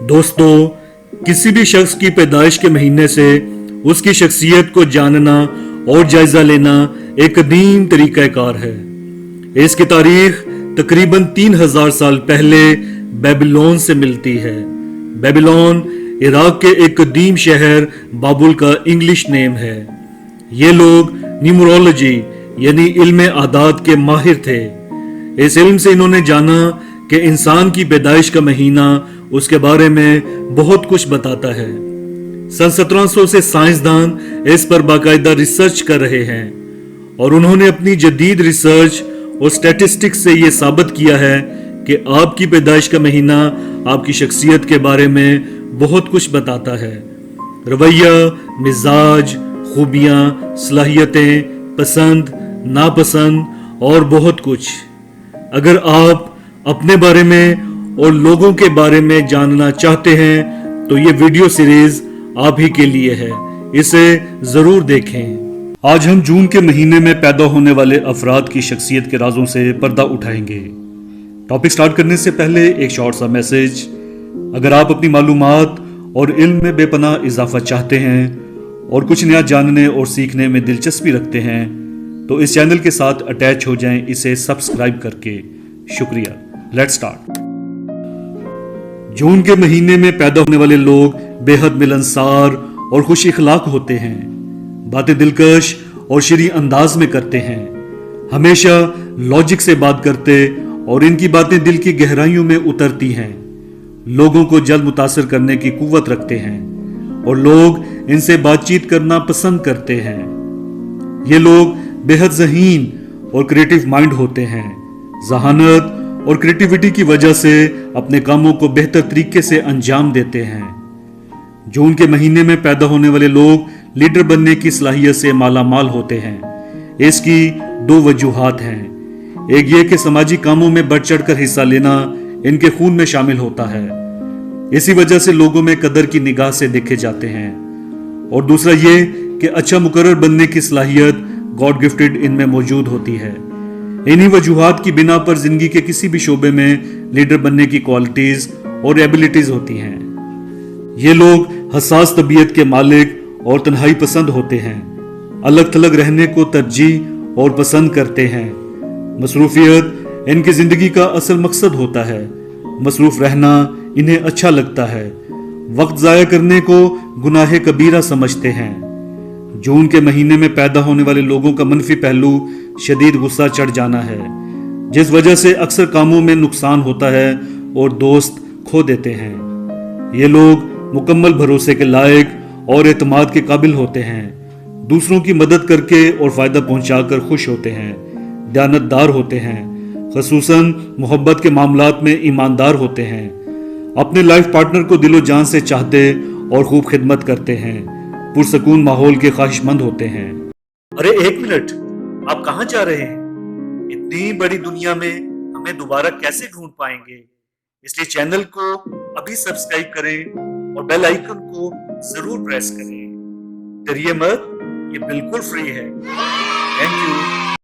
दोस्तों, किसी भी शख्स की पैदाइश के महीने से उसकी शख्सियत को जानना और जायजा लेना एक कदीम तरीक़ाकार है। इसकी तारीख तकरीबन 3000 साल पहले बेबीलोन से मिलती है। बेबीलोन इराक के एक कदीम शहर बाबुल का इंग्लिश नेम है। ये लोग न्यूमरोलॉजी यानी इल्म आदाद के माहिर थे। इस इल्म से इन्होंने जाना कि इंसान की पैदाइश का महीना उसके बारे में बहुत कुछ बताता है। सन 1700 से साइंसदान इस पर बाकायदा रिसर्च कर रहे हैं और उन्होंने अपनी जदीद रिसर्च और स्टैटिस्टिक्स से यह साबित किया है कि आपकी पैदाइश का महीना आपकी शख्सियत के बारे में बहुत कुछ बताता है। रवैया, मिजाज, खूबियां, सलाहियतें, पसंद, नापसंद और बहुत कुछ। अगर आप अपने बारे में और लोगों के बारे में जानना चाहते हैं तो ये वीडियो सीरीज आप ही के लिए है, इसे जरूर देखें। आज हम जून के महीने में पैदा होने वाले अफराद की शख्सियत के राजों से पर्दा उठाएंगे। टॉपिक स्टार्ट करने से पहले एक शॉर्ट सा मैसेज। अगर आप अपनी मालूमात और इल्म में बेपनाह इजाफा चाहते हैं और कुछ नया जानने और सीखने में दिलचस्पी रखते हैं तो इस चैनल के साथ अटैच हो जाएं इसे सब्सक्राइब करके। शुक्रिया। Let's start. जून के महीने में पैदा होने वाले लोग बेहद मिलनसार और खुश इखलाक होते हैं। बातें दिलकश और शरीं अंदाज में करते हैं। हमेशा लॉजिक से बात करते और इनकी बातें दिल की गहराइयों में उतरती हैं। लोगों को जल्द मुतासर करने की कुव्वत रखते हैं और लोग इनसे बातचीत करना पसंद करते हैं। ये लोग बेहद ज़हीन और क्रिएटिव माइंड होते हैं। ज़हानत और क्रिएटिविटी की वजह से अपने कामों को बेहतर तरीके से अंजाम देते हैं। जून के महीने में पैदा होने वाले लोग लीडर बनने की सलाहियत से माला माल होते हैं। इसकी दो वजूहात हैं। एक ये कि समाजी कामों में बढ़ चढ़ कर हिस्सा लेना इनके खून में शामिल होता है, इसी वजह से लोगों में कदर की निगाह से देखे जाते हैं। और दूसरा ये कि अच्छा मुकर्रर बनने की सलाहियत गॉड गिफ्टेड इनमें मौजूद होती है। इन्हीं वजूहात की बिना पर जिंदगी के किसी भी शोबे में लीडर बनने की क्वालिटीज और एबिलिटीज होती हैं। ये लोग हसास तबीयत के मालिक और तन्हाई पसंद होते हैं। अलग थलग रहने को तरजीह और पसंद करते हैं। मसरूफियत इनकी जिंदगी का असल मकसद होता है। मसरूफ रहना इन्हें अच्छा लगता है। वक्त जाया करने को गुनाह कबीरा समझते हैं। जून के महीने में पैदा होने वाले लोगों का मनफी पहलू शदीद गुस्सा चढ़ जाना है, जिस वजह से अक्सर कामों में नुकसान होता है और दोस्त खो देते हैं। ये लोग मुकम्मल भरोसे के लायक और एतमाद के काबिल होते हैं। दूसरों की मदद करके और फायदा पहुंचाकर खुश होते हैं। दयानतदार होते हैं। खसूसन मोहब्बत के मामलात में ईमानदार होते हैं। अपने लाइफ पार्टनर को दिलो जान से चाहते और खूब खिदमत करते हैं। पुरसकून माहौल के ख्वाहिशमंद होते हैं। अरे एक मिनट, आप कहां जा रहे हैं? इतनी बड़ी दुनिया में हमें दोबारा कैसे ढूंढ पाएंगे? इसलिए चैनल को अभी सब्सक्राइब करें और बेल आइकन को जरूर प्रेस करें। डरिए मत, ये बिल्कुल फ्री है। Thank you.